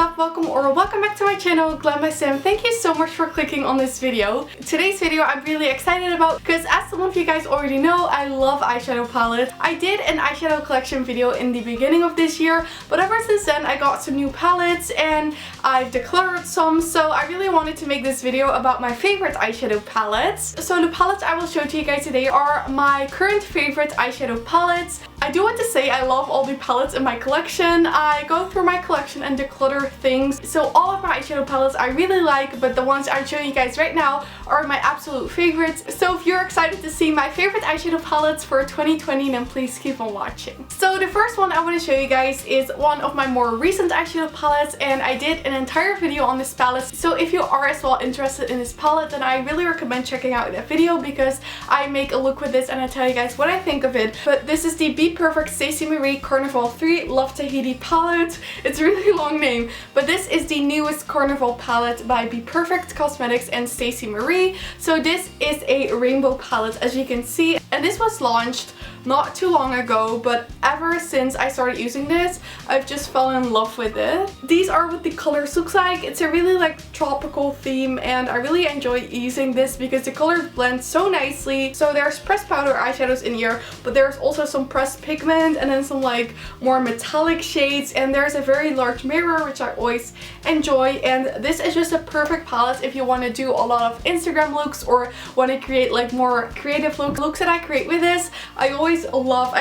up? Welcome back to my channel, GlamBySam. Thank you so much for clicking on this video. Today's video I'm really excited about because, as some of you guys already know, I love eyeshadow palettes. I did an eyeshadow collection video in the beginning of this year, but ever since then I got some new palettes and I've decluttered some, so I really wanted to make this video about my favorite eyeshadow palettes. So the palettes I will show to you guys today are my current favorite eyeshadow palettes. I do want to say I love all the palettes in my collection. I go through my collection and declutter things. So all of my eyeshadow palettes I really like, but the ones I'm showing you guys right now are my absolute favorites. So if you're excited to see my favorite eyeshadow palettes for 2020, then please keep on watching. So the first one I want to show you guys is one of my more recent eyeshadow palettes, and I did an entire video on this palette. So if you are as well interested in this palette, then I really recommend checking out that video because I make a look with this and I tell you guys what I think of it. But this is the Be Perfect Stacey Marie Carnival 3 Love Tahiti palette. It's a really long name, but this is the newest Carnival palette by Be Perfect Cosmetics and Stacey Marie. So this is a rainbow palette, as you can see, and this was launched not too long ago, but ever since I started using this, I've just fallen in love with it. These are what the colors looks like. It's a really tropical theme, and I really enjoy using this because the colors blend so nicely. So there's pressed powder eyeshadows in here, but there's also some pressed pigment and then some more metallic shades, and there's a very large mirror, which I always enjoy. And this is just a perfect palette if you want to do a lot of Instagram looks or want to create more creative looks that I create with this. I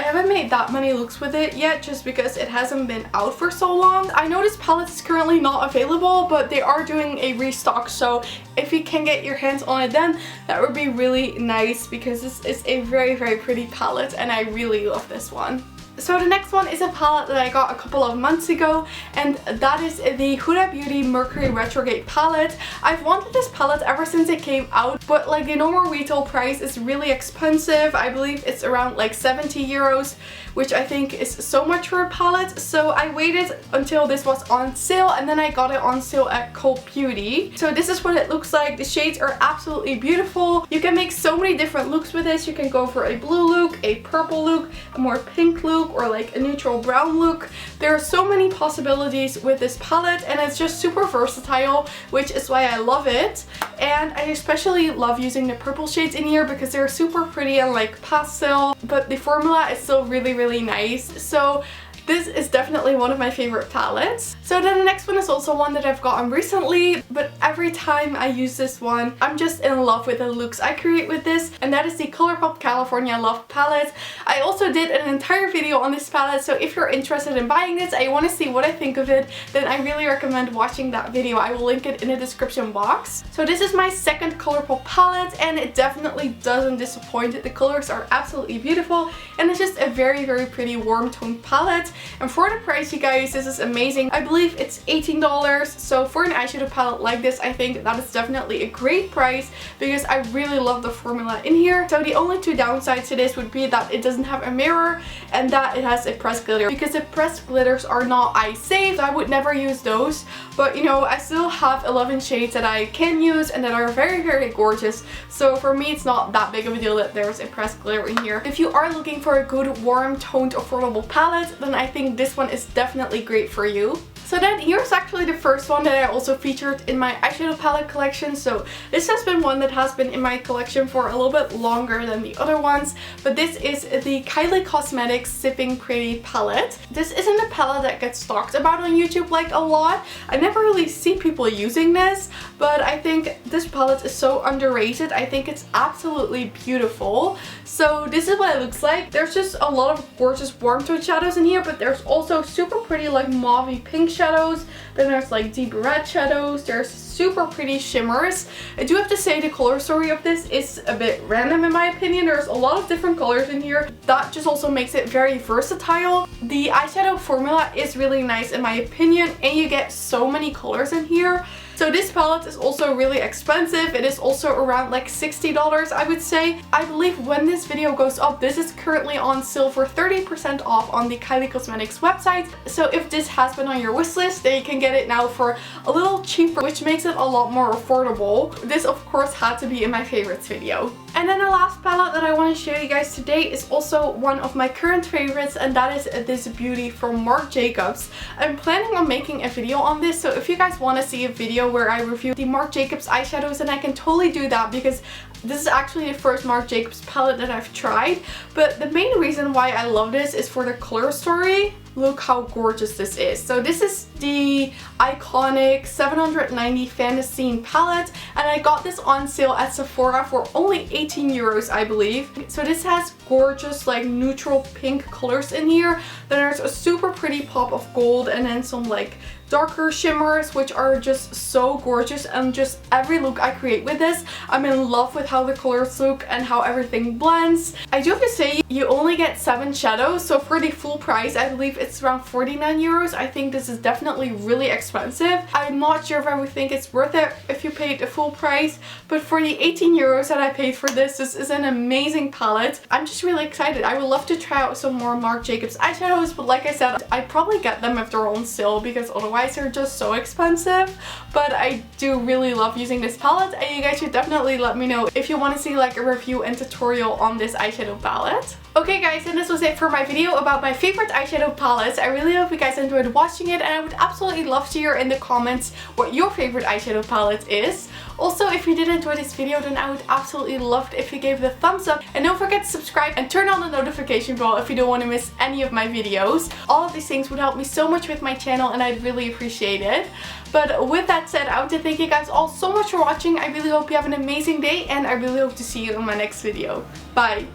haven't made that many looks with it yet just because it hasn't been out for so long. I know this palette is currently not available, but they are doing a restock, so if you can get your hands on it, then that would be really nice because this is a very, very pretty palette and I really love this one. So the next one is a palette that I got a couple of months ago, and that is the Huda Beauty Mercury Retrograde palette. I've wanted this palette ever since it came out, but the normal retail price is really expensive. I believe it's around 70 euros, which I think is so much for a palette. So I waited until this was on sale, and then I got it on sale at Cult Beauty. So this is what it looks like. The shades are absolutely beautiful. You can make so many different looks with this. You can go for a blue look, a purple look, a more pink look, or a neutral brown look. There are so many possibilities with this palette, and it's just super versatile, which is why I love it. And I especially love using the purple shades in here because they're super pretty and pastel, but the formula is still really, really nice. So this is definitely one of my favorite palettes. So then the next one is also one that I've gotten recently, but every time I use this one, I'm just in love with the looks I create with this, and that is the Colourpop California Love palette. I also did an entire video on this palette, so if you're interested in buying this and you want to see what I think of it, then I really recommend watching that video. I will link it in the description box. So this is my second Colourpop palette, and it definitely doesn't disappoint. The colors are absolutely beautiful, and it's just a very, very pretty warm toned palette. And for the price, you guys, this is amazing. I believe it's $18, so for an eyeshadow palette like this, I think that is definitely a great price because I really love the formula in here. So the only two downsides to this would be that it doesn't have a mirror and that it has a pressed glitter, because the pressed glitters are not eye safe, so I would never use those. But I still have 11 shades that I can use and that are very, very gorgeous. So for me, it's not that big of a deal that there's a pressed glitter in here. If you are looking for a good, warm toned, affordable palette, then I think this one is definitely great for you. So then here's actually the first one that I also featured in my eyeshadow palette collection. So this has been one that has been in my collection for a little bit longer than the other ones, but this is the Kylie Cosmetics Sipping Pretty palette. This isn't a palette that gets talked about on YouTube a lot. I never really see people using this, but I think this palette is so underrated. I think it's absolutely beautiful. So this is what it looks like. There's just a lot of gorgeous warm tone shadows in here, but there's also super pretty mauve pink shadows. Then there's deep red shadows. There's super pretty shimmers. I do have to say the color story of this is a bit random in my opinion. There's a lot of different colors in here. That just also makes it very versatile. The eyeshadow formula is really nice in my opinion, and you get so many colors in here. So So this palette is also really expensive. It is also around like $60, I would say. I believe when this video goes up, this is currently on sale for 30% off on the Kylie Cosmetics website. So if this has been on your wish list, then you can get it now for a little cheaper, which makes it a lot more affordable. This of course had to be in my favorites video. And then the last palette that I want to show you guys today is also one of my current favorites, and that is this beauty from Marc Jacobs. I'm planning on making a video on this, so if you guys want to see a video where I review the Marc Jacobs eyeshadows, then I can totally do that, because this is actually the first Marc Jacobs palette that I've tried. But the main reason why I love this is for the color story. Look how gorgeous this is. So this is the iconic 790 Fantasy palette, and I got this on sale at Sephora for only 18 euros, I believe. So this has gorgeous like neutral pink colors in here. Then there's a super pretty pop of gold, and then some like darker shimmers, which are just so gorgeous, and just every look I create with this, I'm in love with how the colors look and how everything blends. I do have to say, you only get 7 shadows, so for the full price, I believe it's around 49 euros. I think this is definitely really expensive. I'm not sure if I would think it's worth it if you paid the full price, but for the 18 euros that I paid for this is an amazing palette. I'm just really excited. I would love to try out some more Marc Jacobs eyeshadows, but like I said, I'd probably get them if they're on sale, because otherwise they're just so expensive. But I do really love using this palette, and you guys should definitely let me know if you want to see like a review and tutorial on this eyeshadow palette. Okay guys, and this was it for my video about my favorite eyeshadow palettes. I really hope you guys enjoyed watching it, and I would absolutely love to hear in the comments what your favorite eyeshadow palette is. Also, if you did enjoy this video, then I would absolutely love it if you gave it a thumbs up, and don't forget to subscribe and turn on the notification bell if you don't want to miss any of my videos. All of these things would help me so much with my channel, and I'd really appreciate it. But with that said, I want to thank you guys all so much for watching. I really hope you have an amazing day, and I really hope to see you in my next video. Bye!